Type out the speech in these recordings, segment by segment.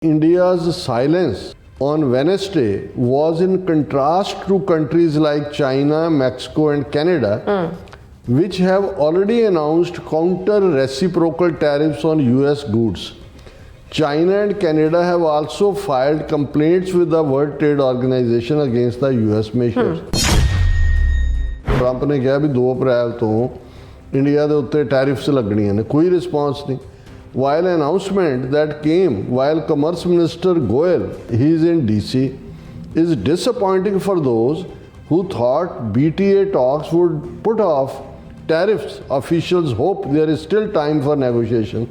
India's silence on Wednesday was in contrast to countries like China, Mexico, and Canada, which have already announced counter reciprocal tariffs on US goods. China and Canada have also filed complaints with the World Trade Organization against the US measures. Trump ने कहा भी 2 अप्रैल तो India के उत्ते tariffs लगनियां ने, कोई response नहीं. While an announcement that came while Commerce Minister Goyal, he is in DC, is disappointing for those who thought BTA talks would put off tariffs. Officials hope there is still time for negotiation.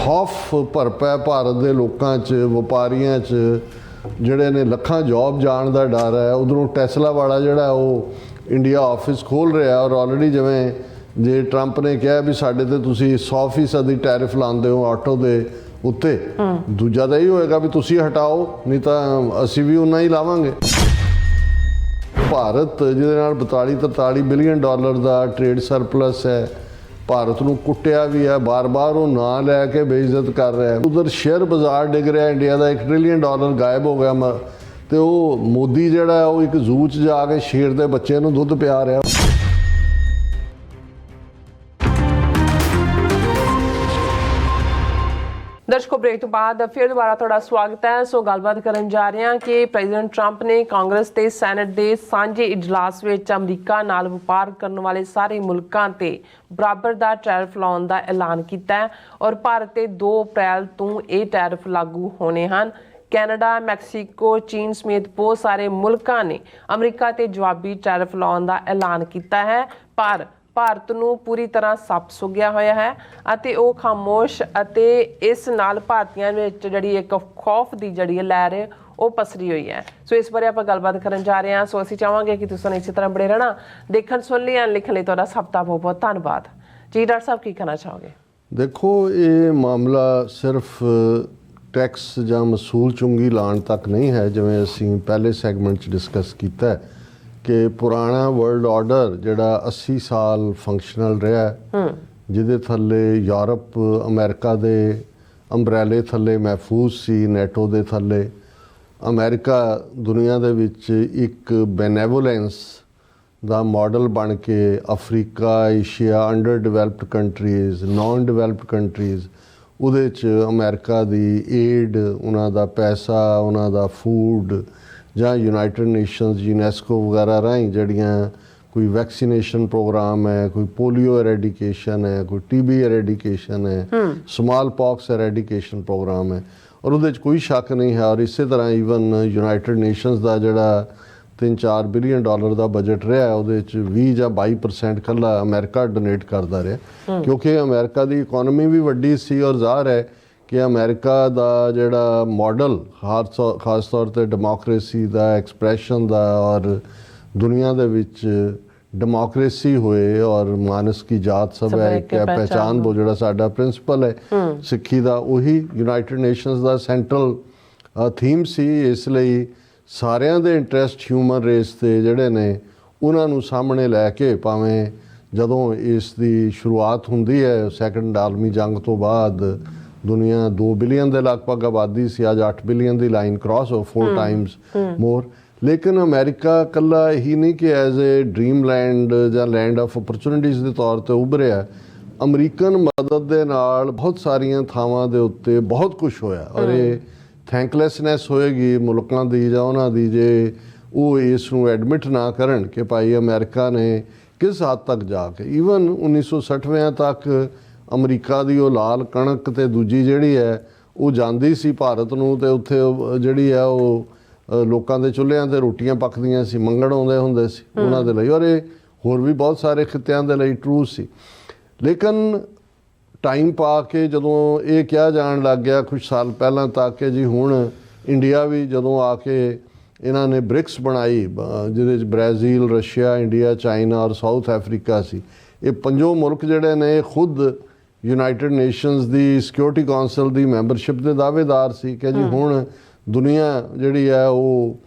ਖੌਫ ਭਰ ਪਿਆ ਭਾਰਤ ਦੇ ਲੋਕਾਂ 'ਚ, ਵਪਾਰੀਆਂ 'ਚ ਜਿਹੜੇ ਨੇ ਲੱਖਾਂ ਜੌਬ ਜਾਣ ਦਾ ਡਰ ਹੈ. ਉਧਰੋਂ ਟੈਸਲਾ ਵਾਲਾ ਜਿਹੜਾ ਉਹ ਇੰਡੀਆ ਆਫਿਸ ਖੋਲ੍ਹ ਰਿਹਾ ਔਰ ਆਲਰੇਡੀ ਜਿਵੇਂ ਜੇ ਟਰੰਪ ਨੇ ਕਿਹਾ ਵੀ ਸਾਡੇ ਤੇ ਤੁਸੀਂ 100% ਦੀ ਟੈਰਿਫ ਲਾਉਂਦੇ ਹੋ ਆਟੋ ਦੇ ਉੱਤੇ, ਦੂਜਾ ਤਾਂ ਇਹ ਹੋਏਗਾ ਵੀ ਤੁਸੀਂ ਹਟਾਓ, ਨਹੀਂ ਤਾਂ ਅਸੀਂ ਵੀ ਉਨਾ ਹੀ ਲਾਵਾਂਗੇ. ਭਾਰਤ ਜਿਹਦੇ ਨਾਲ 42-43 ਬਿਲੀਅਨ ਡਾਲਰ ਦਾ ਟ੍ਰੇਡ ਸਰਪਲਸ ਹੈ, ਭਾਰਤ ਨੂੰ ਕੁੱਟਿਆ ਵੀ ਹੈ, ਬਾਰ-ਬਾਰ ਉਹ ਨਾਂ ਲੈ ਕੇ ਬੇਇੱਜ਼ਤ ਕਰ ਰਿਹਾ. ਉਧਰ ਸ਼ੇਅਰ ਬਾਜ਼ਾਰ ਡਿੱਗ ਰਿਹਾ, ਇੰਡੀਆ ਦਾ $1 ਟ੍ਰਿਲੀਅਨ ਗਾਇਬ ਹੋ ਗਿਆ, ਤੇ ਉਹ ਮੋਦੀ ਜਿਹੜਾ ਉਹ ਇੱਕ ਜ਼ੂ 'ਚ ਜਾ ਕੇ ਸ਼ੇਰ ਦੇ ਬੱਚੇ ਨੂੰ ਦੁੱਧ ਪਿਆ ਰਿਹਾ. ਦਰਸ਼ਕੋ, ਬ੍ਰੇਕ ਤੋਂ ਬਾਅਦ ਫਿਰ ਦੁਬਾਰਾ ਤੁਹਾਡਾ ਸਵਾਗਤ ਹੈ. ਸੋ ਗੱਲਬਾਤ ਕਰਨ ਜਾ ਰਹੇ ਹਾਂ ਕਿ ਪ੍ਰੈਜ਼ੀਡੈਂਟ ਟਰੰਪ ਨੇ ਕਾਂਗਰਸ ਤੇ ਸੈਨੇਟ ਦੇ ਸਾਂਝੇ ਇਜਲਾਸ ਵਿੱਚ ਅਮਰੀਕਾ ਨਾਲ ਵਪਾਰ ਕਰਨ ਵਾਲੇ ਸਾਰੇ ਮੁਲਕਾਂ ਤੇ ਬਰਾਬਰ ਦਾ ਟੈਰਿਫ ਲਾਉਣ ਦਾ ਐਲਾਨ ਕੀਤਾ ਹੈ ਔਰ ਭਾਰਤ ਤੇ 2 ਅਪ੍ਰੈਲ ਤੋਂ ਇਹ ਟੈਰਿਫ ਲਾਗੂ ਹੋਣੇ ਹਨ. ਕੈਨੇਡਾ, ਮੈਕਸੀਕੋ, ਚੀਨ ਸਮੇਤ ਬਹੁਤ ਸਾਰੇ ਮੁਲਕਾਂ ਨੇ ਅਮਰੀਕਾ ਤੇ ਜਵਾਬੀ ਟੈਰਿਫ ਲਾਉਣ ਦਾ ਐਲਾਨ ਕੀਤਾ ਹੈ, ਪਰ ਭਾਰਤ ਨੂੰ ਪੂਰੀ ਤਰ੍ਹਾਂ ਸੱਪ ਸੁੱਗਿਆ ਹੋਇਆ ਹੈ ਅਤੇ ਉਹ ਖਾਮੋਸ਼, ਅਤੇ ਇਸ ਨਾਲ ਭਾਰਤੀਆਂ ਵਿੱਚ ਜਿਹੜੀ ਇੱਕ ਖੌਫ ਦੀ ਜਿਹੜੀ ਲਹਿਰ ਹੈ ਉਹ ਪਸਰੀ ਹੋਈ ਹੈ. ਸੋ ਇਸ ਬਾਰੇ ਆਪਾਂ ਗੱਲਬਾਤ ਕਰਨ ਜਾ ਰਹੇ ਹਾਂ. ਸੋ ਅਸੀਂ ਚਾਹਾਂਗੇ ਕਿ ਤੁਸੀਂ ਇਸੇ ਤਰ੍ਹਾਂ ਬਣੇ ਰਹਿਣਾ. ਦੇਖਣ, ਸੁਣ ਲਈ, ਲਿਖਣ ਲਈ ਤੁਹਾਡਾ ਸਭ ਦਾ ਬਹੁਤ ਬਹੁਤ ਧੰਨਵਾਦ ਜੀ. ਡਾਕਟਰ ਸਾਹਿਬ, ਕੀ ਕਹਿਣਾ ਚਾਹੋਗੇ? ਦੇਖੋ, ਇਹ ਮਾਮਲਾ ਸਿਰਫ ਟੈਕਸ ਜਾਂ ਮਸੂਲ ਚੁੰਗੀ ਲਾਉਣ ਤੱਕ ਨਹੀਂ ਹੈ. ਜਿਵੇਂ ਅਸੀਂ ਪਹਿਲੇ ਸੈਗਮੈਂਟ 'ਚ ਡਿਸਕਸ ਕੀਤਾ ਕਿ ਪੁਰਾਣਾ ਵਰਲਡ ਆਰਡਰ ਜਿਹੜਾ 80 ਸਾਲ ਫੰਕਸ਼ਨਲ ਰਿਹਾ, ਜਿਹਦੇ ਥੱਲੇ ਯੂਰਪ ਅਮਰੀਕਾ ਦੇ ਅੰਬਰੇਲੇ ਥੱਲੇ ਮਹਿਫੂਜ਼ ਸੀ, ਨੈਟੋ ਦੇ ਥੱਲੇ, ਅਮਰੀਕਾ ਦੁਨੀਆ ਦੇ ਵਿੱਚ ਇੱਕ ਬੈਨੇਵੋਲੈਂਸ ਦਾ ਮਾਡਲ ਬਣ ਕੇ Africa, Asia, under developed countries, non developed countries, ਉਹਦੇ 'ਚ ਅਮਰੀਕਾ ਦੀ ਏਡ, ਉਹਨਾਂ ਦਾ ਪੈਸਾ, ਉਹਨਾਂ ਦਾ ਫੂਡ, ਜਾਂ ਯੂਨਾਈਟਿਡ ਨੇਸ਼ਨਸ, ਯੂਨੈਸਕੋ ਵਗੈਰਾ ਰਾਹੀਂ ਜਿਹੜੀਆਂ ਕੋਈ ਵੈਕਸੀਨੇਸ਼ਨ ਪ੍ਰੋਗਰਾਮ ਹੈ, ਕੋਈ ਪੋਲੀਓ ਐਰੈਡੀਕੇਸ਼ਨ ਹੈ, ਕੋਈ TB ਐਰੈਡੀਕੇਸ਼ਨ ਹੈ, ਸਮਾਲ ਪੌਕਸ ਐਰੈਡੀਕੇਸ਼ਨ ਪ੍ਰੋਗਰਾਮ ਹੈ, ਔਰ ਉਹਦੇ 'ਚ ਕੋਈ ਸ਼ੱਕ ਨਹੀਂ ਹੈ. ਔਰ ਇਸੇ ਤਰ੍ਹਾਂ ਈਵਨ ਯੂਨਾਈਟਿਡ ਨੇਸ਼ਨਸ ਦਾ ਜਿਹੜਾ $3-4 ਬਿਲੀਅਨ ਦਾ ਬਜਟ ਰਿਹਾ, ਉਹਦੇ 'ਚ 20 ਜਾਂ 22% ਇਕੱਲਾ ਅਮਰੀਕਾ ਡੋਨੇਟ ਕਰਦਾ ਰਿਹਾ, ਕਿਉਂਕਿ ਅਮਰੀਕਾ ਦੀ ਇਕੋਨਮੀ ਵੀ ਵੱਡੀ ਸੀ ਔਰ ਜ਼ਾਹਰ ਹੈ ਕਿ ਅਮਰੀਕਾ ਦਾ ਜਿਹੜਾ ਮਾਡਲ ਖਾਸ ਤੌਰ 'ਤੇ ਡੈਮੋਕਰੇਸੀ ਦਾ, ਐਕਸਪ੍ਰੈਸ਼ਨ ਦਾ, ਔਰ ਦੁਨੀਆ ਦੇ ਵਿੱਚ ਡੈਮੋਕਰੇਸੀ ਹੋਏ ਔਰ ਮਾਨਸ ਕੀ ਜਾਤ ਸਭ ਹੈ ਇੱਕ ਹੈ ਪਹਿਚਾਨ, ਉਹ ਜਿਹੜਾ ਸਾਡਾ ਪ੍ਰਿੰਸੀਪਲ ਹੈ ਸਿੱਖੀ ਦਾ, ਉਹੀ ਯੂਨਾਈਟਿਡ ਨੇਸ਼ਨਸ ਦਾ ਸੈਂਟਰਲ ਥੀਮ ਸੀ. ਇਸ ਲਈ ਸਾਰਿਆਂ ਦੇ ਇੰਟਰਸਟ ਹਿਊਮਨ ਰੇਸ ਦੇ ਜਿਹੜੇ ਨੇ ਉਹਨਾਂ ਨੂੰ ਸਾਹਮਣੇ ਲੈ ਕੇ, ਭਾਵੇਂ ਜਦੋਂ ਇਸ ਦੀ ਸ਼ੁਰੂਆਤ ਹੁੰਦੀ ਹੈ ਸੈਕੰਡ ਆਲਮੀ ਜੰਗ ਤੋਂ ਬਾਅਦ ਦੁਨੀਆ 2 ਬਿਲੀਅਨ ਦੇ ਲਗਭਗ ਆਬਾਦੀ ਸੀ, ਅੱਜ 8 ਬਿਲੀਅਨ ਦੀ ਲਾਈਨ ਕ੍ਰਾਸ ਹੋ, 4 ਟਾਈਮਸ ਮੋਰ. ਲੇਕਿਨ ਅਮਰੀਕਾ ਇਕੱਲਾ ਹੀ ਨਹੀਂ ਕਿ ਐਜ਼ ਏ ਡ੍ਰੀਮ ਲੈਂਡ ਜਾਂ ਲੈਂਡ ਆਫ ਓਪਰਚੁਨਿਟੀਜ਼ ਦੇ ਤੌਰ 'ਤੇ ਉੱਭਰਿਆ, ਅਮਰੀਕਨ ਮਦਦ ਦੇ ਨਾਲ ਬਹੁਤ ਸਾਰੀਆਂ ਥਾਵਾਂ ਦੇ ਉੱਤੇ ਬਹੁਤ ਕੁਛ ਹੋਇਆ. ਔਰ ਇਹ ਥੈਂਕਲੈਸਨੈਸ ਹੋਏਗੀ ਮੁਲਕਾਂ ਦੀ ਜਾਂ ਉਹਨਾਂ ਦੀ ਜੇ ਉਹ ਇਸ ਨੂੰ ਐਡਮਿਟ ਨਾ ਕਰਨ ਕਿ ਭਾਈ ਅਮਰੀਕਾ ਨੇ ਕਿਸ ਹੱਦ ਤੱਕ ਜਾ ਕੇ, ਈਵਨ 1960ਵਿਆਂ ਤੱਕ ਅਮਰੀਕਾ ਦੀ ਉਹ ਲਾਲ ਕਣਕ ਤੇ ਦੂਜੀ ਜਿਹੜੀ ਹੈ ਉਹ ਜਾਂਦੀ ਸੀ ਭਾਰਤ ਨੂੰ, ਤੇ ਉੱਥੇ ਜਿਹੜੀ ਹੈ ਉਹ ਲੋਕਾਂ ਦੇ ਚੁੱਲ੍ਹਿਆਂ 'ਤੇ ਰੋਟੀਆਂ ਪੱਕਦੀਆਂ ਸੀ, ਮੰਗਣ ਆਉਂਦੇ ਹੁੰਦੇ ਸੀ ਉਹਨਾਂ ਦੇ ਲਈ, ਔਰ ਇਹ ਹੋਰ ਵੀ ਬਹੁਤ ਸਾਰੇ ਖਿੱਤਿਆਂ ਦੇ ਲਈ ਟਰੂ ਸੀ. ਲੇਕਿਨ ਟਾਈਮ ਪਾ ਕੇ ਜਦੋਂ ਇਹ ਕਿਹਾ ਜਾਣ ਲੱਗ ਗਿਆ ਕੁਝ ਸਾਲ ਪਹਿਲਾਂ ਤੱਕ ਕਿ ਜੀ ਹੁਣ ਇੰਡੀਆ ਵੀ ਜਦੋਂ ਆ ਕੇ ਇਹਨਾਂ ਨੇ ਬ੍ਰਿਕਸ ਬਣਾਈ, ਜਿਹਦੇ 'ਚ ਬ੍ਰਾਜ਼ੀਲ, ਰਸ਼ੀਆ, ਇੰਡੀਆ, ਚਾਈਨਾ ਔਰ ਸਾਊਥ ਅਫਰੀਕਾ ਸੀ, ਇਹ 5 ਮੁਲਕ ਜਿਹੜੇ ਨੇ ਖੁਦ ਯੂਨਾਈਟਿਡ ਨੇਸ਼ਨਸ ਦੀ ਸਿਕਿਉਰਿਟੀ ਕਾਉਂਸਲ ਦੀ ਮੈਂਬਰਸ਼ਿਪ ਦੇ ਦਾਅਵੇਦਾਰ ਸੀ ਕਿ ਜੀ ਹੁਣ ਦੁਨੀਆ ਜਿਹੜੀ ਹੈ ਉਹ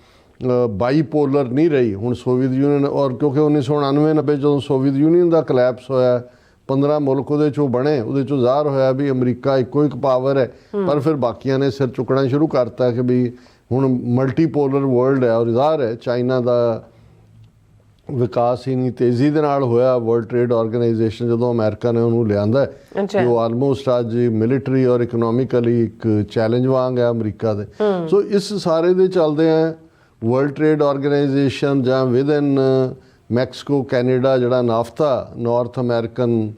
ਬਾਈਪੋਲਰ ਨਹੀਂ ਰਹੀ. ਹੁਣ ਸੋਵੀਅਤ ਯੂਨੀਅਨ, ਔਰ ਕਿਉਂਕਿ 1999-90 ਜਦੋਂ ਸੋਵੀਅਤ ਯੂਨੀਅਨ ਦਾ ਕਲੈਪਸ ਹੋਇਆ 15 ਮੁਲਕ ਉਹਦੇ ਚੋਂ ਬਣੇ, ਉਹਦੇ ਚੋਂ ਜ਼ਾਹਰ ਹੋਇਆ ਵੀ ਅਮਰੀਕਾ ਇੱਕੋ ਇੱਕ ਪਾਵਰ ਹੈ, ਪਰ ਫਿਰ ਬਾਕੀਆਂ ਨੇ ਸਿਰ ਚੁੱਕਣਾ ਸ਼ੁਰੂ ਕਰਤਾ ਕਿ ਵੀ ਹੁਣ ਮਲਟੀਪੋਲਰ ਵਰਲਡ ਹੈ। ਔਰ ਜ਼ਾਹਰ ਹੈ ਚਾਈਨਾ ਦਾ ਵਿਕਾਸ ਇੰਨੀ ਤੇਜ਼ੀ ਦੇ ਨਾਲ ਹੋਇਆ। ਵਰਲਡ ਟ੍ਰੇਡ ਆਰਗੇਨਾਈਜੇਸ਼ਨ ਜਦੋਂ ਅਮਰੀਕਾ ਨੇ ਉਹਨੂੰ ਲਿਆਂਦਾ ਕਿ ਉਹ ਆਲਮੋਸਟ ਅੱਜ ਮਿਲਟਰੀ ਔਰ ਇਕਨੋਮਿਕਲੀ ਇੱਕ ਚੈਲੰਜ ਵਾਂਗ ਹੈ ਅਮਰੀਕਾ ਦੇ। ਸੋ ਇਸ ਸਾਰੇ ਦੇ ਚੱਲਦੇ ਆ ਵਰਲਡ ਟ੍ਰੇਡ ਆਰਗੇਨਾਈਜੇਸ਼ਨ ਜਾਂ ਵਿਦਨ ਮੈਕਸੀਕੋ ਕੈਨੇਡਾ ਜਿਹੜਾ NAFTA North American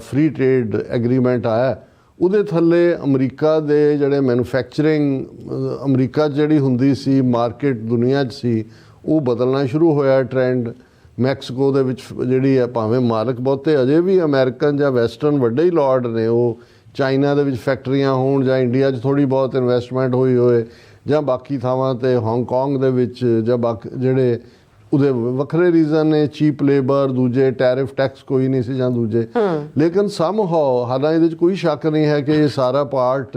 free trade agreement ਆਇਆ, ਉਹਦੇ ਥੱਲੇ ਅਮਰੀਕਾ ਦੇ ਜਿਹੜੇ ਮੈਨੂਫੈਕਚਰਿੰਗ ਅਮਰੀਕਾ 'ਚ ਜਿਹੜੀ ਹੁੰਦੀ ਸੀ ਮਾਰਕੀਟ ਦੁਨੀਆ 'ਚ ਸੀ, ਉਹ ਬਦਲਣਾ ਸ਼ੁਰੂ ਹੋਇਆ ਟ੍ਰੈਂਡ। ਮੈਕਸੀਕੋ ਦੇ ਵਿੱਚ ਜਿਹੜੀ ਹੈ ਭਾਵੇਂ ਮਾਲਕ ਬਹੁਤੇ ਅਜੇ ਵੀ ਅਮਰੀਕਨ ਜਾਂ ਵੈਸਟਰਨ ਵੱਡੇ ਹੀ ਲਾਰਡ ਨੇ, ਉਹ ਚਾਈਨਾ ਦੇ ਵਿੱਚ ਫੈਕਟਰੀਆਂ ਹੋਣ ਜਾਂ ਇੰਡੀਆ 'ਚ ਥੋੜ੍ਹੀ ਬਹੁਤ ਇਨਵੈਸਟਮੈਂਟ ਹੋਈ ਹੋਏ ਜਾਂ ਬਾਕੀ ਥਾਵਾਂ 'ਤੇ ਹਾਂਗਕਾਂਗ ਦੇ ਵਿੱਚ ਜਾਂ ਜਿਹੜੇ ਉਹਦੇ ਵੱਖਰੇ ਰੀਜ਼ਨ ਨੇ, ਚੀਪ ਲੇਬਰ, ਦੂਜੇ ਟੈਰਿਫ ਟੈਕਸ ਕੋਈ ਨਹੀਂ ਸੀ ਜਾਂ ਦੂਜੇ। ਲੇਕਿਨ ਸਮਹਾਓ ਹਾਲਾਂਕਿ ਇਹਦੇ 'ਚ ਕੋਈ ਸ਼ੱਕ ਨਹੀਂ ਹੈ ਕਿ ਇਹ ਸਾਰਾ ਪਾਰਟ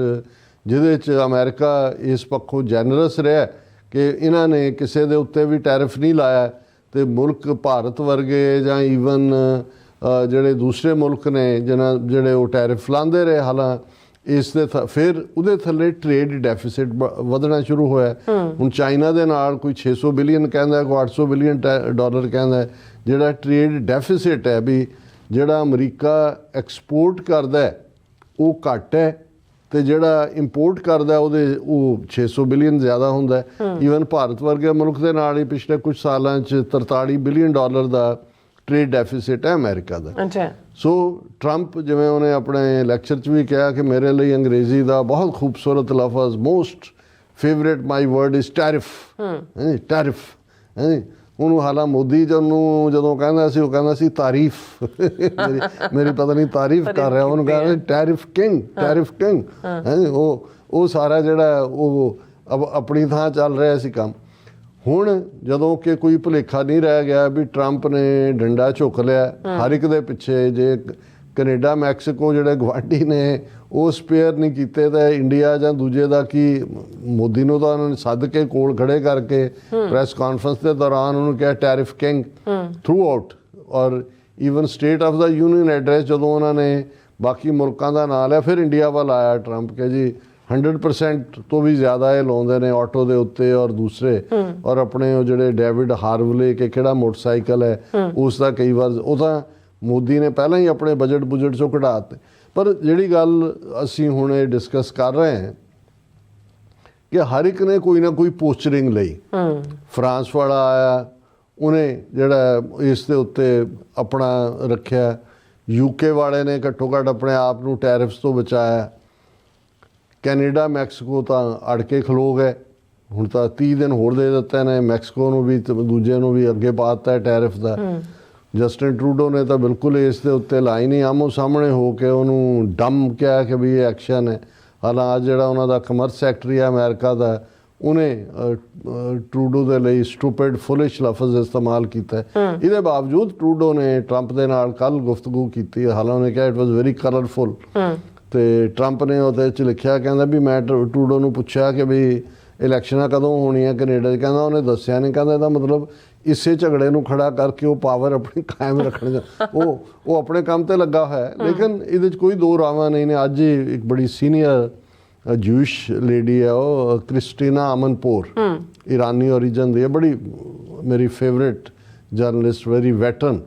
ਜਿਹਦੇ 'ਚ ਅਮਰੀਕਾ ਇਸ ਪੱਖੋਂ ਜੈਨਰਸ ਰਿਹਾ ਕਿ ਇਹਨਾਂ ਨੇ ਕਿਸੇ ਦੇ ਉੱਤੇ ਵੀ ਟੈਰਿਫ ਨਹੀਂ ਲਾਇਆ, ਤੇ ਮੁਲਕ ਭਾਰਤ ਵਰਗੇ ਜਾਂ ਈਵਨ ਜਿਹੜੇ ਦੂਸਰੇ ਮੁਲਕ ਨੇ ਜਿਹੜੇ ਉਹ ਟੈਰਿਫ ਲਾਉਂਦੇ ਰਹੇ। ਹਾਲਾਂ ਇਸ ਦੇ ਫਿਰ ਉਹਦੇ ਥੱਲੇ ਟ੍ਰੇਡ ਡੈਫਿਸਿਟ ਵਧਣਾ ਸ਼ੁਰੂ ਹੋਇਆ। ਹੁਣ ਚਾਈਨਾ ਦੇ ਨਾਲ ਕੋਈ 600 ਬਿਲੀਅਨ ਕਹਿੰਦਾ, ਕੋਈ 800 ਬਿਲੀਅਨ ਡਾਲਰ ਕਹਿੰਦਾ। ਜਿਹੜਾ ਟ੍ਰੇਡ ਡੈਫਿਸਿਟ ਹੈ ਵੀ ਜਿਹੜਾ ਅਮਰੀਕਾ ਐਕਸਪੋਰਟ ਕਰਦਾ ਉਹ ਘੱਟ ਹੈ, ਤੇ ਜਿਹੜਾ ਇੰਪੋਰਟ ਕਰਦਾ ਉਹ 600 ਬਿਲੀਅਨ ਜ਼ਿਆਦਾ ਹੁੰਦਾ। ਈਵਨ ਭਾਰਤ ਵਰਗੇ ਮੁਲਕ ਦੇ ਨਾਲ ਹੀ ਪਿਛਲੇ ਕੁਝ ਸਾਲਾਂ 'ਚ 43 ਬਿਲੀਅਨ ਡਾਲਰ ਦਾ ਟ੍ਰੇਡ ਡੈਫਿਸਿਟ ਹੈ ਅਮਰੀਕਾ ਦਾ। ਸੋ ਟਰੰਪ ਜਿਵੇਂ ਉਹਨੇ ਆਪਣੇ ਲੈਕਚਰ 'ਚ ਵੀ ਕਿਹਾ ਕਿ ਮੇਰੇ ਲਈ ਅੰਗਰੇਜ਼ੀ ਦਾ ਬਹੁਤ ਖੂਬਸੂਰਤ ਲਫ਼ਜ਼, most favourite my word is tariff. Tariff ਉਹਨੂੰ ਹਾਲਾਂ ਮੋਦੀ ਜਦੋਂ ਕਹਿੰਦਾ ਸੀ ਉਹ ਕਹਿੰਦਾ ਸੀ ਤਾਰੀਫ। ਮੇਰੀ ਪਤਾ ਨਹੀਂ ਤਾਰੀਫ ਕਰ ਰਿਹਾ, ਉਹਨੂੰ ਕਹਿੰਦਾ ਟੈਰਿਫ ਕਿੰਗ, ਟੈਰਿਫ ਕਿੰਗ। ਉਹ ਸਾਰਾ ਜਿਹੜਾ ਉਹ ਆਪਣੀ ਥਾਂ ਚੱਲ ਰਿਹਾ ਸੀ ਕੰਮ। ਹੁਣ ਜਦੋਂ ਕਿ ਕੋਈ ਭੁਲੇਖਾ ਨਹੀਂ ਰਹਿ ਗਿਆ ਵੀ ਟਰੰਪ ਨੇ ਡੰਡਾ ਝੁੱਕ ਲਿਆ ਹਰ ਇੱਕ ਦੇ ਪਿੱਛੇ। ਜੇ ਕੈਨੇਡਾ ਮੈਕਸੀਕੋ ਜਿਹੜੇ ਗੁਆਂਢੀ ਨੇ ਉਹ ਸਪੇਅਰ ਨਹੀਂ ਕੀਤੇ ਤਾਂ ਇੰਡੀਆ ਜਾਂ ਦੂਜੇ ਦਾ ਕੀ। ਮੋਦੀ ਨੂੰ ਤਾਂ ਉਹਨਾਂ ਨੇ ਸੱਦ ਕੇ ਕੋਲ ਖੜੇ ਕਰਕੇ ਪ੍ਰੈਸ ਕਾਨਫਰੰਸ ਦੇ ਦੌਰਾਨ ਉਹਨੂੰ ਕਿਹਾ ਟੈਰਿਫ ਕਿੰਗ ਥਰੂ ਆਊਟ। ਔਰ even state of the union address ਜਦੋਂ ਉਹਨਾਂ ਨੇ ਬਾਕੀ ਮੁਲਕਾਂ ਦਾ ਨਾਂ ਲਿਆ, ਫਿਰ ਇੰਡੀਆ ਵੱਲ ਆਇਆ ਟਰੰਪ ਕਿ ਜੀ 100% ਤੋਂ ਵੀ ਜ਼ਿਆਦਾ ਇਹ ਲਾਉਂਦੇ ਨੇ ਆਟੋ ਦੇ ਉੱਤੇ ਔਰ ਦੂਸਰੇ। ਔਰ ਆਪਣੇ ਉਹ ਜਿਹੜੇ ਡੇਵਿਡ ਹਾਰਵਲੇ ਕਿ ਕਿਹੜਾ ਮੋਟਰਸਾਈਕਲ ਹੈ ਉਸ ਦਾ ਕਈ ਵਾਰ ਉਹ ਤਾਂ ਮੋਦੀ ਨੇ ਪਹਿਲਾਂ ਹੀ ਆਪਣੇ ਬਜਟ ਚੋਂ ਕਢਾ ਦਿੱਤੇ। ਪਰ ਜਿਹੜੀ ਗੱਲ ਅਸੀਂ ਹੁਣ ਇਹ ਡਿਸਕਸ ਕਰ ਰਹੇ ਹਾਂ ਕਿ ਹਰ ਇੱਕ ਨੇ ਕੋਈ ਨਾ ਕੋਈ ਪੋਸਚਰਿੰਗ ਲਈ। ਫਰਾਂਸ ਵਾਲਾ ਆਇਆ, ਉਹਨੇ ਜਿਹੜਾ ਇਸ ਦੇ ਉੱਤੇ ਆਪਣਾ ਰੱਖਿਆ। UK ਵਾਲੇ ਨੇ ਘੱਟੋ ਘੱਟ ਆਪਣੇ ਆਪ ਨੂੰ ਟੈਰਿਫਸ ਤੋਂ ਬਚਾਇਆ। ਕੈਨੇਡਾ ਮੈਕਸੀਕੋ ਤਾਂ ਅੜ ਕੇ ਖਲੋ ਗਏ। ਹੁਣ ਤਾਂ 30 ਦਿਨ ਹੋਰ ਦੇ ਦਿੱਤੇ ਨੇ ਮੈਕਸੀਕੋ ਨੂੰ ਵੀ, ਦੂਜੇ ਨੂੰ ਵੀ ਅੱਗੇ ਪਾ ਦਿੱਤਾ ਟੈਰਿਫ ਦਾ। ਜਸਟਿਨ ਟਰੂਡੋ ਨੇ ਤਾਂ ਬਿਲਕੁਲ ਇਸ ਦੇ ਉੱਤੇ ਲਾਈ ਨਹੀਂ, ਆਮੋ ਸਾਹਮਣੇ ਹੋ ਕੇ ਉਹਨੂੰ ਡੰਮ ਕਿਹਾ ਕਿ ਵੀ ਇਹ ਐਕਸ਼ਨ ਹੈ। ਹਾਲਾਂਕਿ ਜਿਹੜਾ ਉਹਨਾਂ ਦਾ ਕਮਰਸ ਸੈਕਟਰੀ ਹੈ ਅਮਰੀਕਾ ਦਾ, ਉਹਨੇ ਟਰੂਡੋ ਦੇ ਲਈ ਸਟੂਪਿਡ ਫੁਲਿਸ਼ ਲਫ਼ਜ਼ ਇਸਤੇਮਾਲ ਕੀਤਾ। ਇਹਦੇ ਬਾਵਜੂਦ ਟਰੂਡੋ ਨੇ ਟਰੰਪ ਦੇ ਨਾਲ ਕੱਲ੍ਹ ਗੁਫ਼ਤਗੂ ਕੀਤੀ। ਹਾਲਾਂਕਿ ਉਹਨੇ ਕਿਹਾ ਇਟ ਵਾਜ਼ ਵੈਰੀ ਕਲਰਫੁਲ। ਤੇ ਟਰੰਪ ਨੇ ਉਹਦੇ 'ਚ ਲਿਖਿਆ, ਕਹਿੰਦਾ ਵੀ ਮੈਂ ਟਰੂਡੋ ਨੂੰ ਪੁੱਛਿਆ ਕਿ ਵੀ ਇਲੈਕਸ਼ਨਾਂ ਕਦੋਂ ਹੋਣੀਆਂ ਕੈਨੇਡਾ 'ਚ, ਕਹਿੰਦਾ ਉਹਨੇ ਦੱਸਿਆ ਨਹੀਂ। ਕਹਿੰਦਾ ਇਹਦਾ ਮਤਲਬ ਇਸੇ ਝਗੜੇ ਨੂੰ ਖੜਾ ਕਰਕੇ ਉਹ ਪਾਵਰ ਆਪਣੀ ਕਾਇਮ ਰੱਖਣ ਦਾ ਉਹ ਆਪਣੇ ਕੰਮ ਤੇ ਲੱਗਾ ਹੋਇਆ। ਲੇਕਿਨ ਇਹਦੇ 'ਚ ਕੋਈ ਦੋ ਰਾਵਾਂ ਨਹੀਂ ਨੇ। ਅੱਜ ਇੱਕ ਬੜੀ ਸੀਨੀਅਰ ਜੂਇਸ਼ ਲੇਡੀ ਹੈ, ਉਹ ਕ੍ਰਿਸਟੀਨਾ ਅਮਨਪੋਰ, ਈਰਾਨੀ ਓਰੀਜਨ ਦੀ ਹੈ, ਬੜੀ ਮੇਰੀ ਫੇਵਰੇਟ ਜਰਨਲਿਸਟ, ਵੈਰੀ ਵੈਟਰਨ।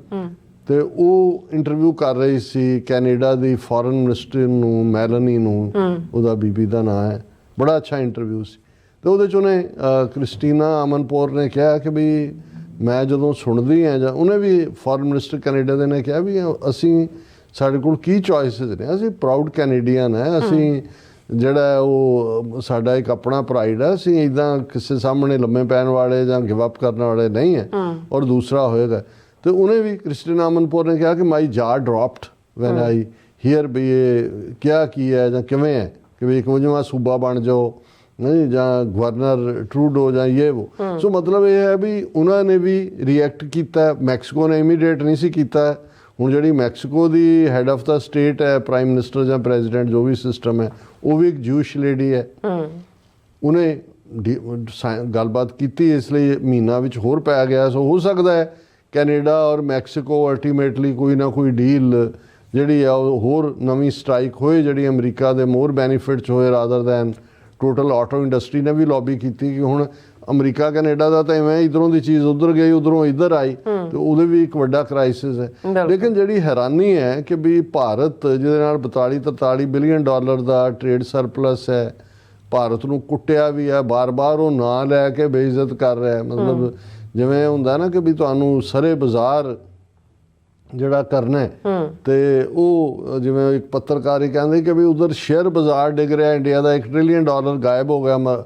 ਤੇ ਉਹ ਇੰਟਰਵਿਊ ਕਰ ਰਹੀ ਸੀ ਕੈਨੇਡਾ ਦੀ ਫੋਰਨ ਮਿਨਿਸਟਰ ਨੂੰ, ਮੈਲਨੀ ਨੂੰ, ਉਹਦਾ ਬੀਬੀ ਦਾ ਨਾਂ ਹੈ। ਬੜਾ ਅੱਛਾ ਇੰਟਰਵਿਊ ਸੀ। ਤੇ ਉਹਦੇ 'ਚ ਉਹਨੇ ਕ੍ਰਿਸਟੀਨਾ ਅਮਨਪੋਰ ਨੇ ਕਿਹਾ ਕਿ ਵੀ ਮੈਂ ਜਦੋਂ ਸੁਣਦੀ ਹਾਂ, ਜਾਂ ਉਹਨੇ ਵੀ ਫੋਰਨ ਮਿਨਿਸਟਰ ਕੈਨੇਡਾ ਦੇ ਨੇ ਕਿਹਾ ਵੀ ਅਸੀਂ ਸਾਡੇ ਕੋਲ ਕੀ ਚੋਇਸਿਸ ਨੇ, ਅਸੀਂ ਪ੍ਰਾਊਡ ਕੈਨੇਡੀਅਨ ਹੈ, ਅਸੀਂ ਜਿਹੜਾ ਉਹ ਸਾਡਾ ਇੱਕ ਆਪਣਾ ਪ੍ਰਾਈਡ ਹੈ, ਅਸੀਂ ਇੱਦਾਂ ਕਿਸੇ ਸਾਹਮਣੇ ਲੰਮੇ ਪੈਣ ਵਾਲੇ ਜਾਂ ਗਿਵ ਅਪ ਕਰਨ ਵਾਲੇ ਨਹੀਂ ਹੈ। ਔਰ ਦੂਸਰਾ ਹੋਏਗਾ। ਤੇ ਉਹਨੇ ਵੀ ਕ੍ਰਿਸਟੀਨਾ ਅਮਨਪੋਰ ਨੇ ਕਿਹਾ ਕਿ ਮਾਈ ਜਾਰ ਡਰੌਪਡ ਵੈਨ ਆਈ ਹੀਅਰ ਵੀ ਇਹ ਕਿਆ ਕੀ ਹੈ ਜਾਂ ਕਿਵੇਂ ਹੈ ਕਿ ਵੀ ਇੱਕ ਵਜੋਂ ਸੂਬਾ ਬਣ ਜਾਓ ਨਹੀਂ, ਜਾਂ ਗਵਰਨਰ ਟਰੂਡੋ ਜਾਂ ਇਹ ਵੋ। ਸੋ ਮਤਲਬ ਇਹ ਹੈ ਵੀ ਉਹਨਾਂ ਨੇ ਵੀ ਰਿਐਕਟ ਕੀਤਾ। ਮੈਕਸੀਕੋ ਨੇ ਇਮੀਡੀਏਟ ਨਹੀਂ ਸੀ ਕੀਤਾ। ਹੁਣ ਜਿਹੜੀ Mexico the head of the state ਹੈ, ਪ੍ਰਾਈਮ ਮਿਨਿਸਟਰ ਜਾਂ ਪ੍ਰੈਜ਼ੀਡੈਂਟ ਜੋ ਵੀ ਸਿਸਟਮ ਹੈ, ਉਹ ਵੀ ਇੱਕ ਜੂਇਸ਼ ਲੇਡੀ ਹੈ। ਉਹਨੇ ਗੱਲਬਾਤ ਕੀਤੀ, ਇਸ ਲਈ ਮਹੀਨਾ ਵਿੱਚ ਹੋਰ ਪੈ ਗਿਆ। ਸੋ ਹੋ ਸਕਦਾ ਹੈ ਕੈਨੇਡਾ ਔਰ ਮੈਕਸੀਕੋ ਅਲਟੀਮੇਟਲੀ ਕੋਈ ਨਾ ਕੋਈ ਡੀਲ ਜਿਹੜੀ ਆ ਉਹ ਹੋਰ ਨਵੀਂ ਸਟ੍ਰਾਈਕ ਹੋਏ, ਜਿਹੜੀ ਅਮਰੀਕਾ ਦੇ ਮੋਰ ਬੈਨੀਫਿਟ 'ਚ ਹੋਏ rather then total auto industry ਨੇ ਵੀ ਲੌਬੀ ਕੀਤੀ ਕਿ ਹੁਣ ਅਮਰੀਕਾ ਕੈਨੇਡਾ ਦਾ ਤਾਂ ਇਵੇਂ ਇਧਰੋਂ ਦੀ ਚੀਜ਼ ਉਧਰ ਗਈ, ਉਧਰੋਂ ਇੱਧਰ ਆਈ, ਤੇ ਉਹਦੇ ਵੀ ਇੱਕ ਵੱਡਾ ਕ੍ਰਾਈਸਿਸ ਹੈ। ਲੇਕਿਨ ਜਿਹੜੀ ਹੈਰਾਨੀ ਹੈ ਕਿ ਵੀ ਭਾਰਤ ਜਿਹਦੇ ਨਾਲ 42-43 ਬਿਲੀਅਨ ਡਾਲਰ ਦਾ ਟ੍ਰੇਡ ਸਰਪਲਸ ਹੈ, ਭਾਰਤ ਨੂੰ ਕੁੱਟਿਆ ਵੀ ਹੈ, ਬਾਰ-ਬਾਰ ਉਹ ਨਾਂ ਲੈ ਕੇ ਬੇਇੱਜ਼ਤ ਕਰ ਰਿਹਾ ਹੈ। ਮਤਲਬ ਜਿਵੇਂ ਹੁੰਦਾ ਨਾ ਕਿ ਵੀ ਤੁਹਾਨੂੰ ਸਾਰੇ ਬਾਜ਼ਾਰ ਜਿਹੜਾ ਕਰਨਾ ਹੈ, ਤੇ ਉਹ ਜਿਵੇਂ ਇੱਕ ਪੱਤਰਕਾਰ ਹੀ ਕਹਿੰਦੇ ਕਿ ਵੀ ਉਧਰ ਸ਼ੇਅਰ ਬਾਜ਼ਾਰ ਡਿੱਗ ਰਿਹਾ, ਇੰਡੀਆ ਦਾ $1 ਟ੍ਰਿਲੀਅਨ ਗਾਇਬ ਹੋ ਗਿਆ,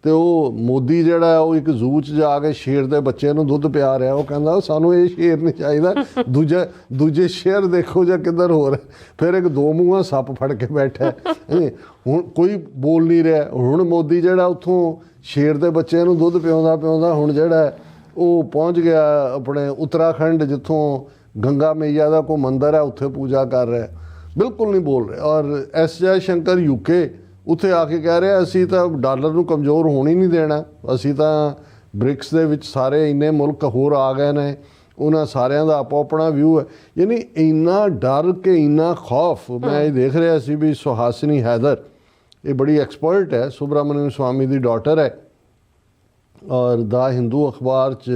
ਤੇ ਉਹ ਮੋਦੀ ਜਿਹੜਾ ਉਹ ਇੱਕ ਜ਼ੂ 'ਚ ਜਾ ਕੇ ਸ਼ੇਰ ਦੇ ਬੱਚੇ ਨੂੰ ਦੁੱਧ ਪਿਆ ਰਿਹਾ। ਉਹ ਕਹਿੰਦਾ ਸਾਨੂੰ ਇਹ ਸ਼ੇਰ ਨਹੀਂ ਚਾਹੀਦਾ, ਦੂਜੇ ਸ਼ੇਰ ਦੇਖੋ ਜਾਂ ਕਿੱਧਰ ਹੋ ਰਿਹਾ। ਫਿਰ ਇੱਕ ਦੋ ਮੂੰਹਾਂ ਸੱਪ ਫੜ ਕੇ ਬੈਠਾ, ਹੁਣ ਕੋਈ ਬੋਲ ਨਹੀਂ ਰਿਹਾ। ਹੁਣ ਮੋਦੀ ਜਿਹੜਾ ਉੱਥੋਂ ਸ਼ੇਰ ਦੇ ਬੱਚੇ ਨੂੰ ਦੁੱਧ ਪਿਆਉਂਦਾ ਹੁਣ ਜਿਹੜਾ ਉਹ ਪਹੁੰਚ ਗਿਆ ਆਪਣੇ ਉੱਤਰਾਖੰਡ, ਜਿੱਥੋਂ ਗੰਗਾ ਮਈਆ ਦਾ ਕੋਈ ਮੰਦਿਰ ਹੈ, ਉੱਥੇ ਪੂਜਾ ਕਰ ਰਿਹਾ, ਬਿਲਕੁਲ ਨਹੀਂ ਬੋਲ ਰਿਹਾ। ਔਰ ਐਸ ਜੈ ਸ਼ੰਕਰ ਯੂਕੇ ਉੱਥੇ ਆ ਕੇ ਕਹਿ ਰਿਹਾ ਅਸੀਂ ਤਾਂ ਡਾਲਰ ਨੂੰ ਕਮਜ਼ੋਰ ਹੋਣ ਹੀ ਨਹੀਂ ਦੇਣਾ, ਅਸੀਂ ਤਾਂ ਬ੍ਰਿਕਸ ਦੇ ਵਿੱਚ ਸਾਰੇ ਇੰਨੇ ਮੁਲਕ ਹੋਰ ਆ ਗਏ ਨੇ, ਉਹਨਾਂ ਸਾਰਿਆਂ ਦਾ ਆਪੋ ਆਪਣਾ ਵਿਊ ਹੈ। ਯਾਨੀ ਇੰਨਾ ਡਰ ਕੇ ਇੰਨਾ ਖੌਫ। ਮੈਂ ਇਹ ਦੇਖ ਰਿਹਾ ਸੀ ਵੀ ਸੁਹਾਸਿਨੀ ਹੈਦਰ, ਇਹ ਬੜੀ ਐਕਸਪਰਟ ਹੈ, ਸੁਬਰਾਮਨਿਅਮ ਸਵਾਮੀ ਦੀ ਡਾਟਰ ਹੈ, ਔਰ ਦਾ ਹਿੰਦੂ ਅਖਬਾਰ 'ਚ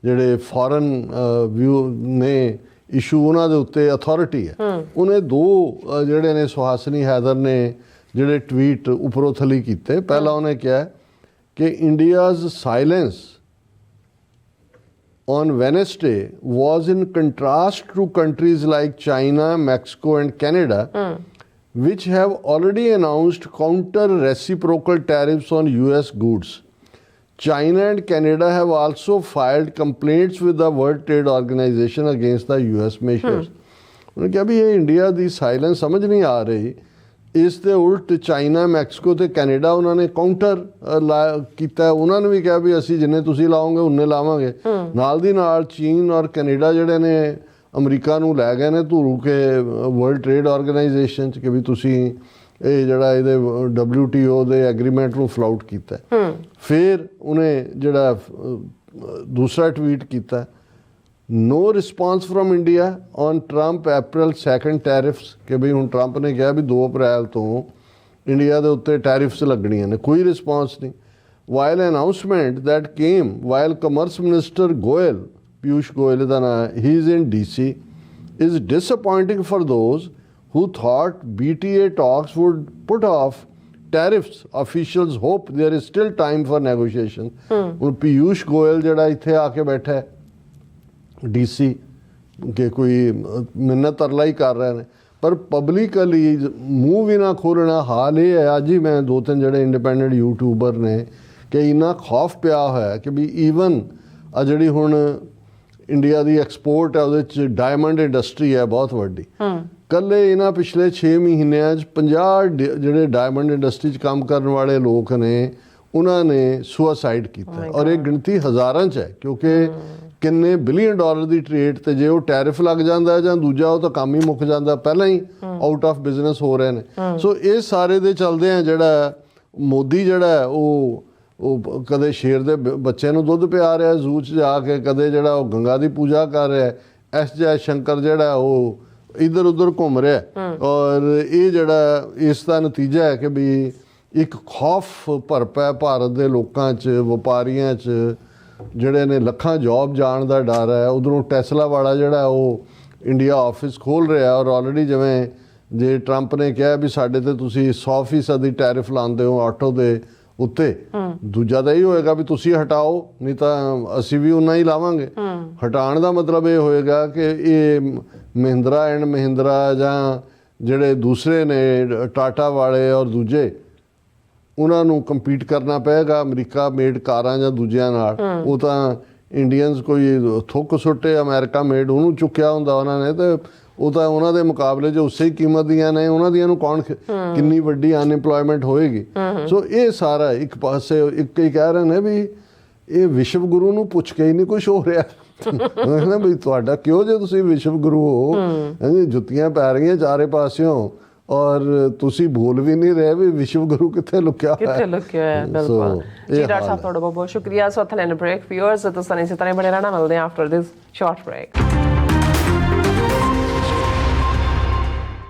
ਜਿਹੜੇ ਫੋਰਨ ਵਿਊ ਨੇ ਇਸ਼ੂ ਉਹਨਾਂ ਦੇ ਉੱਤੇ ਅਥਾਰਟੀ ਹੈ। ਉਹਨੇ ਦੋ ਜਿਹੜੇ ਨੇ ਸੁਹਾਸਿਨੀ ਹੈਦਰ ਨੇ ਜਿਹੜੇ ਟਵੀਟ ਉੱਪਰੋਂ ਥੱਲੇ ਕੀਤੇ। ਪਹਿਲਾ ਉਹਨੇ ਕਿਹਾ ਕਿ India's silence on Wednesday was in contrast to countries like China, Mexico and Canada, which have already announced counter-reciprocal tariffs on US goods. China and Canada have also filed complaints with the World Trade Organization against the US measures. उन्होंने कहा भी ये India the silence समझ नहीं आ रही। ਇਸ ਦੇ ਉਲਟ ਚਾਈਨਾ, ਮੈਕਸੀਕੋ ਤੇ ਕੈਨੇਡਾ ਉਹਨਾਂ ਨੇ ਕਾਊਂਟਰ ਕੀਤਾ। ਉਹਨਾਂ ਨੇ ਵੀ ਕਿਹਾ ਵੀ ਅਸੀਂ ਜਿੰਨੇ ਤੁਸੀਂ ਲਾਓਗੇ ਉਨੇ ਲਾਵਾਂਗੇ। ਨਾਲ ਦੀ ਨਾਲ ਚੀਨ ਔਰ ਕੈਨੇਡਾ ਜਿਹੜੇ ਨੇ ਅਮਰੀਕਾ ਨੂੰ ਲੈ ਗਏ ਨੇ ਧੂਰੂ ਕੇ ਵਰਲਡ ਟ੍ਰੇਡ ਆਰਗੇਨਾਈਜੇਸ਼ਨ 'ਚ ਕਿ ਵੀ ਤੁਸੀਂ ਇਹ ਜਿਹੜਾ ਇਹਦੇ WTO ਦੇ ਐਗਰੀਮੈਂਟ ਨੂੰ ਫਲਾਊਟ ਕੀਤਾ। ਫਿਰ ਉਹਨੇ ਜਿਹੜਾ ਦੂਸਰਾ ਟਵੀਟ ਕੀਤਾ, no response from India on Trump April 2nd tariffs, ਕਿ ਵੀ ਹੁਣ ਟਰੰਪ ਨੇ ਕਿਹਾ ਵੀ 2 ਅਪ੍ਰੈਲ ਤੋਂ ਇੰਡੀਆ ਦੇ ਉੱਤੇ ਟੈਰਿਫਸ ਲੱਗਣੀਆਂ ਨੇ, ਕੋਈ ਰਿਸਪੌਂਸ ਨਹੀਂ। while announcement that came while Commerce Minister Goyal, Piyush Goyal ਦਾ ਨਾਂ, he is in DC, is disappointing for those who thought BTA talks would put off tariffs. Officials hope there is still time for negotiation. ਹੁਣ ਪੀਯੂਸ਼ ਗੋਇਲ ਜਿਹੜਾ ਇੱਥੇ ਆ ਕੇ ਬੈਠਾ ਹੈ DC ਕਿ ਕੋਈ ਮਿੰਨਤ ਤਰਲਾ ਹੀ ਕਰ ਰਹੇ ਨੇ, ਪਰ ਪਬਲਿਕਲੀ ਮੂੰਹ ਵੀ ਨਾ ਖੋਲ੍ਹਣਾ। ਹਾਲ ਇਹ ਹੈ, ਅੱਜ ਹੀ ਮੈਂ 2-3 ਜਿਹੜੇ ਇੰਡੀਪੈਂਡੈਂਟ ਯੂਟਿਊਬਰ ਨੇ ਕਿ ਇੰਨਾ ਖੌਫ ਪਿਆ ਹੋਇਆ ਕਿ ਵੀ ਈਵਨ ਆ ਜਿਹੜੀ ਹੁਣ ਇੰਡੀਆ ਦੀ ਐਕਸਪੋਰਟ ਹੈ ਉਹਦੇ 'ਚ ਡਾਇਮੰਡ ਇੰਡਸਟਰੀ ਹੈ ਬਹੁਤ ਵੱਡੀ। ਕੱਲੇ ਇਹਨਾਂ ਪਿਛਲੇ 6 ਮਹੀਨਿਆਂ 'ਚ 50 ਜਿਹੜੇ ਡਾਇਮੰਡ ਇੰਡਸਟਰੀ 'ਚ ਕੰਮ ਕਰਨ ਵਾਲੇ ਲੋਕ ਨੇ ਉਹਨਾਂ ਨੇ ਸੁਸਾਈਡ ਕੀਤਾ, ਔਰ ਇਹ ਗਿਣਤੀ ਹਜ਼ਾਰਾਂ 'ਚ ਹੈ, ਕਿਉਂਕਿ ਕਿੰਨੇ ਬਿਲੀਅਨ ਡਾਲਰ ਦੀ ਟ੍ਰੇਡ ਤੇ ਜੇ ਉਹ ਟੈਰਿਫ ਲੱਗ ਜਾਂਦਾ ਜਾਂ ਦੂਜਾ ਉਹ ਤਾਂ ਕੰਮ ਹੀ ਮੁੱਕ ਜਾਂਦਾ, ਪਹਿਲਾਂ ਹੀ ਆਊਟ ਆਫ ਬਿਜ਼ਨਸ ਹੋ ਰਹੇ ਨੇ। ਸੋ ਇਹ ਸਾਰੇ ਦੇ ਚੱਲਦੇ ਆ ਜਿਹੜਾ ਮੋਦੀ ਜਿਹੜਾ ਉਹ ਕਦੇ ਸ਼ੇਰ ਦੇ ਬੱਚੇ ਨੂੰ ਦੁੱਧ ਪਿਆ ਰਿਹਾ ਜ਼ੂ 'ਚ ਜਾ ਕੇ, ਕਦੇ ਜਿਹੜਾ ਉਹ ਗੰਗਾ ਦੀ ਪੂਜਾ ਕਰ ਰਿਹਾ, ਐਸ ਜੈ ਸ਼ੰਕਰ ਜਿਹੜਾ ਉਹ ਇੱਧਰ ਉੱਧਰ ਘੁੰਮ ਰਿਹਾ। ਔਰ ਇਹ ਜਿਹੜਾ ਇਸ ਦਾ ਨਤੀਜਾ ਹੈ ਕਿ ਵੀ ਇੱਕ ਖੌਫ ਭਰਪਿਆ ਭਾਰਤ ਦੇ ਲੋਕਾਂ 'ਚ, ਵਪਾਰੀਆਂ 'ਚ ਜਿਹੜੇ ਨੇ ਲੱਖਾਂ ਜੌਬ ਜਾਣ ਦਾ ਡਰ ਹੈ। ਉਧਰੋਂ ਟੈਸਲਾ ਵਾਲਾ ਜਿਹੜਾ ਉਹ ਇੰਡੀਆ ਆਫਿਸ ਖੋਲ੍ਹ ਰਿਹਾ, ਔਰ ਆਲਰੇਡੀ ਜਿਵੇਂ ਜੇ ਟਰੰਪ ਨੇ ਕਿਹਾ ਵੀ ਸਾਡੇ ਤੇ ਤੁਸੀਂ 100% ਦੀ ਟੈਰਿਫ ਲਾਉਂਦੇ ਹੋ ਆਟੋ ਦੇ ਉੱਤੇ, ਦੂਜਾ ਤਾਂ ਇਹ ਹੋਏਗਾ ਵੀ ਤੁਸੀਂ ਹਟਾਓ, ਨਹੀਂ ਤਾਂ ਅਸੀਂ ਵੀ ਉਨਾ ਹੀ ਲਾਵਾਂਗੇ। ਹਟਾਉਣ ਦਾ ਮਤਲਬ ਇਹ ਹੋਏਗਾ ਕਿ ਇਹ ਮਹਿੰਦਰਾ ਐਂਡ ਮਹਿੰਦਰਾ ਜਾਂ ਜਿਹੜੇ ਦੂਸਰੇ ਨੇ ਟਾਟਾ ਵਾਲੇ ਔਰ ਦੂਜੇ, ਉਹਨਾਂ ਨੂੰ ਕੰਪੀਟ ਕਰਨਾ ਪਏਗਾ ਅਮਰੀਕਾ ਮੇਡ ਕਾਰਾਂ ਜਾਂ ਦੂਜਿਆਂ ਨਾਲ। ਉਹ ਤਾਂ ਇੰਡੀਅਨਸ ਕੋਈ ਥੁੱਕ ਸੁੱਟੇ ਅਮਰੀਕਾ ਮੇਡ ਉਹਨੂੰ ਚੁੱਕਿਆ ਹੁੰਦਾ ਉਹਨਾਂ ਨੇ, ਤੇ ਉਹ ਤਾਂ ਉਹਨਾਂ ਦੇ ਮੁਕਾਬਲੇ 'ਚ ਉਸੇ ਹੀ ਕੀਮਤ ਦੀਆਂ ਨੇ, ਉਹਨਾਂ ਦੀਆਂ ਨੂੰ ਕੌਣ ਕਿੰਨੀ ਵੱਡੀ ਅਨਇੰਪਲੋਇਮੈਂਟ ਹੋਏਗੀ। ਸੋ ਇਹ ਸਾਰਾ ਇੱਕ ਪਾਸੇ ਇੱਕ ਹੀ ਕਹਿ ਰਹੇ ਨੇ ਵੀ ਇਹ ਵਿਸ਼ਵ ਗੁਰੂ ਨੂੰ ਪੁੱਛ ਕੇ ਹੀ ਨਹੀਂ ਕੁਛ ਹੋ ਰਿਹਾ। ਕਹਿੰਦਾ ਵੀ ਤੁਹਾਡਾ ਕਿਉਂ ਜੇ ਤੁਸੀਂ ਵਿਸ਼ਵ ਗੁਰੂ ਹੋ, ਜੁੱਤੀਆਂ ਪੈ ਰਹੀਆਂ ਚਾਰੇ ਪਾਸਿਓਂ, ਔਰ ਤੁਸੀਂ ਬੋਲ ਵੀ ਨਹੀਂ ਰਹੇ ਵੀ ਵਿਸ਼ਵ ਗੁਰੂ ਕਿੱਥੇ ਲੁਕਿਆ ਹੋਇਆ ਹੈ। ਬਿਲਕੁਲ ਜੀ ਡਾਕਟਰ ਸਾਹਿਬ, ਤੁਹਾਡਾ ਬਹੁਤ ਬਹੁਤ ਸ਼ੁਕਰੀਆ। ਸੋ ਥੈਲੈਂਡ ਬ੍ਰੇਕ ਵਿਊਅਰਸ, ਤੁਸੀਂ ਇਸੇ ਤਰ੍ਹਾਂ ਬਣੇ ਰਹਿਣਾ, ਮਿਲਦੇ ਹਾਂ ਆਫਟਰ ਦਿਸ ਸ਼ਾਰਟ ਬ੍ਰੇਕ।